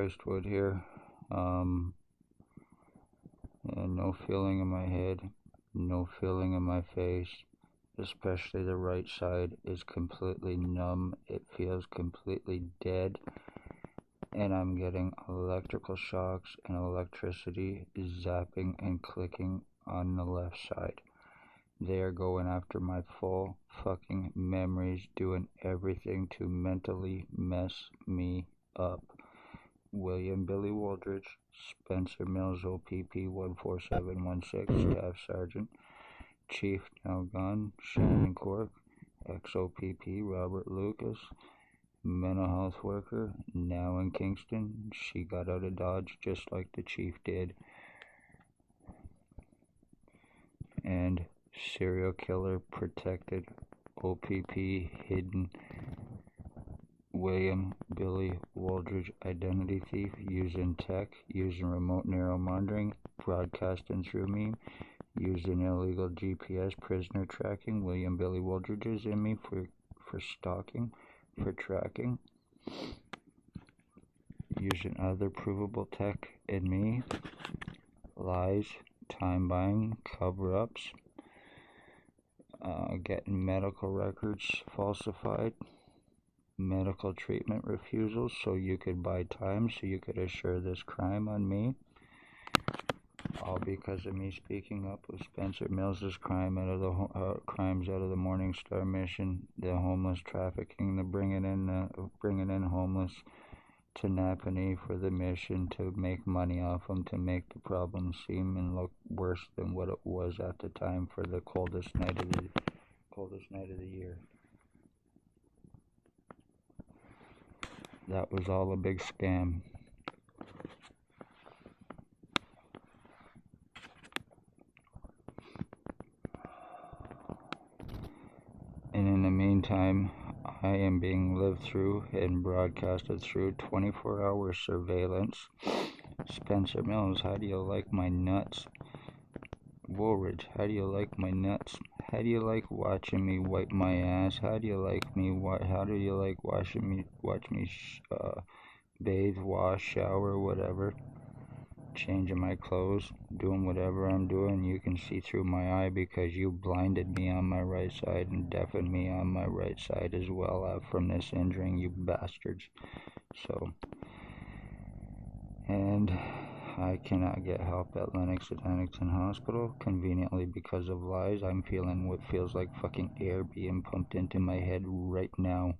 Chris Wood here. And no feeling in my head, no feeling in my face, especially the right side is completely numb. It feels completely dead, and I'm getting electrical shocks and electricity zapping and clicking on the left side. They are going after my full fucking memories, doing everything to mentally mess me up. William Billy Wooldridge, Spencer Mills O.P.P. 14716 Staff Sergeant, Chief now gone, Shannon Cork, ex-O.P.P. Robert Lucas, mental health worker, now in Kingston. She got out of Dodge just like the chief did. And serial killer protected, O.P.P. hidden, William Billy Wooldridge identity thief, using tech, using remote neuromonitoring, broadcasting through me, using illegal GPS prisoner tracking. William Billy Wooldridge is in me for stalking, for tracking, using other provable tech in me, lies, time buying, cover-ups, getting medical records falsified, medical treatment refusals so you could buy time, so you could assure this crime on me, all because of me speaking up with Spencer Mills' crimes out of the Morning Star mission, the homeless trafficking, the bringing in homeless to m.h.a for the mission, to make money off them, to make the problem seem and look worse than what it was at the time for the coldest night of the year. That was all a big scam. And in the meantime, I am being lived through and broadcasted through 24-hour surveillance. Spencer Mills, how do you like my nuts? Woolridge, how do you like my nuts? How do you like watching me wipe my ass? How do you like watch me bathe, wash, shower, whatever? Changing my clothes, doing whatever I'm doing. You can see through my eye because you blinded me on my right side and deafened me on my right side as well from this injuring, you bastards. So, and I cannot get help at Lennox and Annington Hospital, conveniently because of lies. I'm feeling what feels like fucking air being pumped into my head right now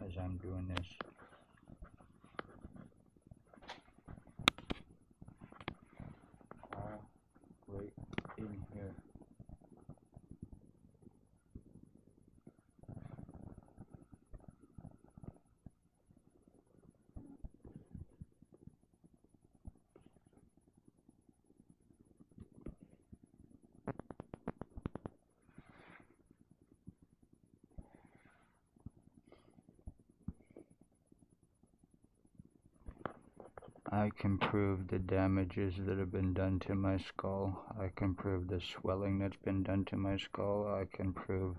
as I'm doing this. All right in here. I can prove the damages that have been done to my skull. I can prove the swelling that's been done to my skull. I can prove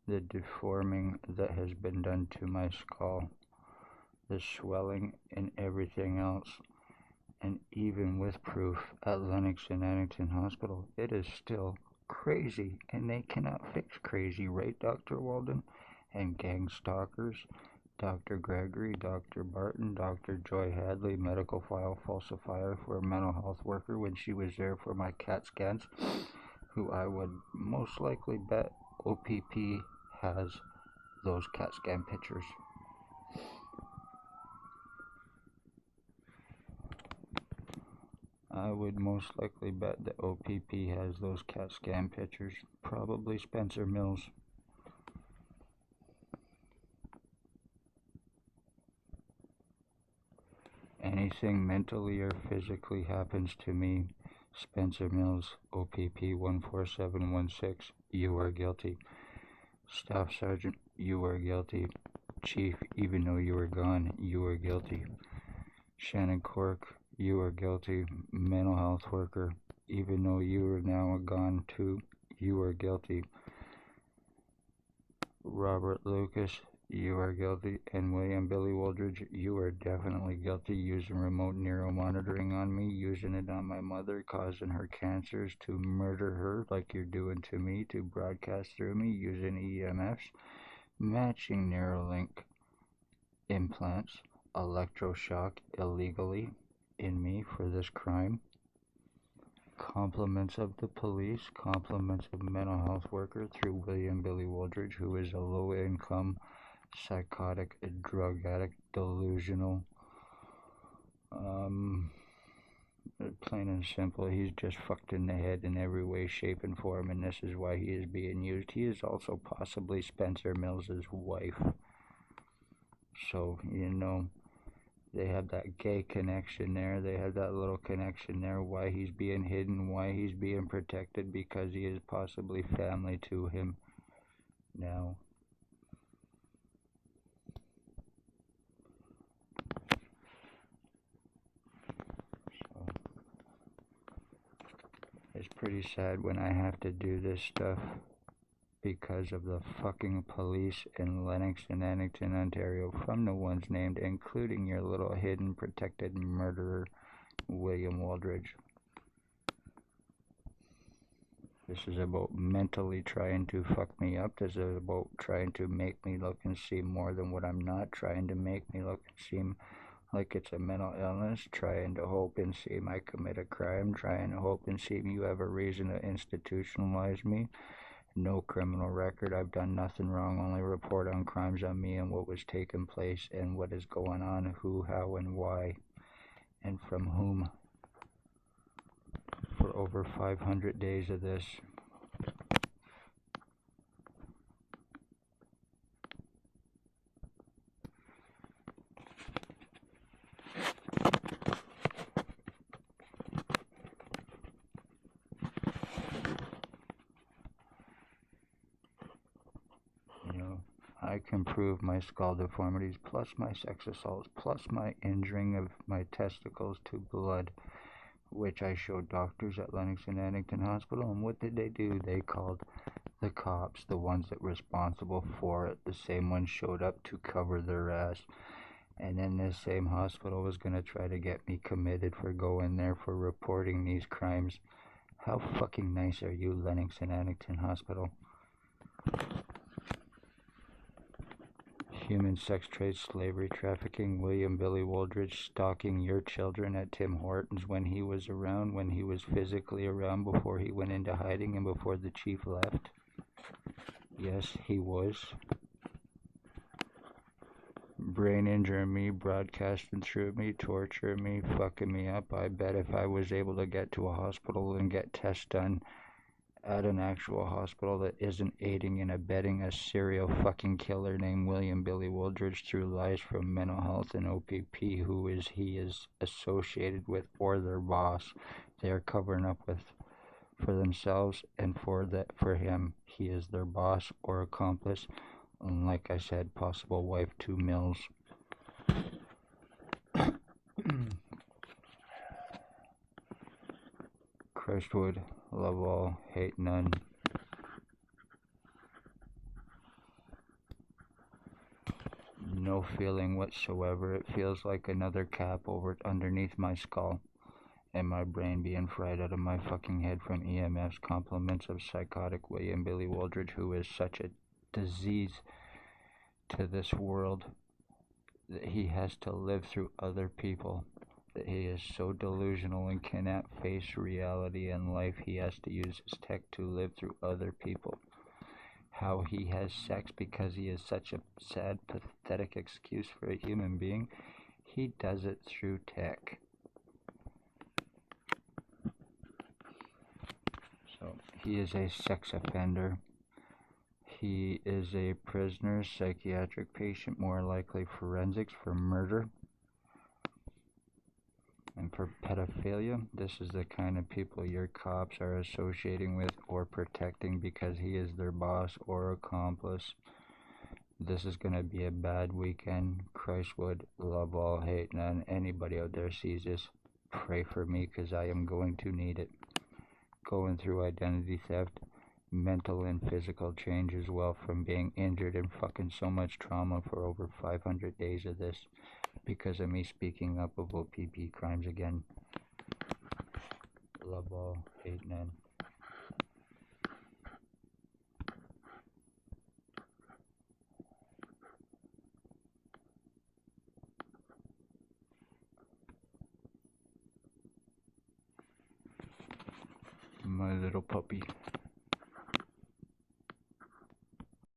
the deforming that has been done to my skull. The swelling and everything else. And even with proof at Lennox and Annington Hospital, it is still crazy. And they cannot fix crazy, right, Dr. Walden? And gang stalkers. Dr. Gregory, Dr. Barton, Dr. Joy Hadley, medical file falsifier for a mental health worker when she was there for my CAT scans, who I would most likely bet O.P.P. has those CAT scan pictures. I would most likely bet that O.P.P. has those CAT scan pictures. Probably Spencer Mills. Anything mentally or physically happens to me, Spencer Mills, O.P.P. 14716, you are guilty. Staff Sergeant, you are guilty. Chief, even though you are gone, you are guilty. Shannon Cork, you are guilty. Mental health worker, even though you are now gone too, you are guilty. Robert Lucas, You are guilty, and William Billy Wooldridge, you are definitely guilty using remote neuro monitoring on me, using it on my mother, causing her cancers, to murder her like you're doing to me, to broadcast through me, using EMFs, matching Neuralink implants, electroshock illegally in me for this crime. Compliments of the police, compliments of mental health worker through William Billy Wooldridge, who is a low-income, psychotic, drug addict, delusional, plain and simple, he's just fucked in the head in every way, shape, and form, and this is why he is being used. He is also possibly Spencer Mills' wife. So, you know, they have that gay connection there. They have that little connection there. Why he's being hidden, why he's being protected, because he is possibly family to him now. So, it's pretty sad when I have to do this stuff because of the fucking police in Lennox and Annington, Ontario, from the ones named, including your little hidden protected murderer, William Wooldridge. This is about mentally trying to fuck me up. This is about trying to make me look and seem more than what I'm not, trying to make me look and seem like it's a mental illness, trying to hope and seem I commit a crime, trying to hope and seem you have a reason to institutionalize me. No criminal record, I've done nothing wrong, only report on crimes on me and what was taking place and what is going on, who, how, and why, and from whom. For over 500 days of this. I can prove my skull deformities, plus my sex assaults, plus my injuring of my testicles to blood, which I showed doctors at Lennox and Annington Hospital, and what did they do? They called the cops, the ones that were responsible for it. The same ones showed up to cover their ass. And then this same hospital was going to try to get me committed for going there for reporting these crimes. How fucking nice are you, Lennox and Annington Hospital? Human sex trade, slavery, trafficking, William Billy Wooldridge stalking your children at Tim Hortons when he was around, when he was physically around, before he went into hiding and before the chief left. Yes, he was. Brain injuring me, broadcasting through me, torturing me, fucking me up. I bet if I was able to get to a hospital and get tests done at an actual hospital that isn't aiding and abetting a serial fucking killer named William Billy Wooldridge through lies from mental health and O.P.P, who he is associated with, or their boss. They are covering up with for themselves and for him. He is their boss or accomplice, and like I said, possible wife to Mills. Chris Wood, love all, hate none. No feeling whatsoever. It feels like another cap underneath my skull, and my brain being fried out of my fucking head from EMFs. Compliments of psychotic William Billy Wooldridge, who is such a disease to this world that he has to live through other people. That he is so delusional and cannot face reality and life, he has to use his tech to live through other people. How he has sex because he is such a sad, pathetic excuse for a human being. He does it through tech. So, he is a sex offender. He is a prisoner, psychiatric patient, more likely forensics for murder. And for pedophilia, this is the kind of people your cops are associating with or protecting because he is their boss or accomplice. This is going to be a bad weekend. Christ Wood, love all, hate none. Anybody out there sees this, pray for me because I am going to need it. Going through identity theft, mental and physical change as well from being injured and fucking so much trauma for over 500 days of this because of me speaking up of O.P.P crimes again. Love all, hate none. My little puppy.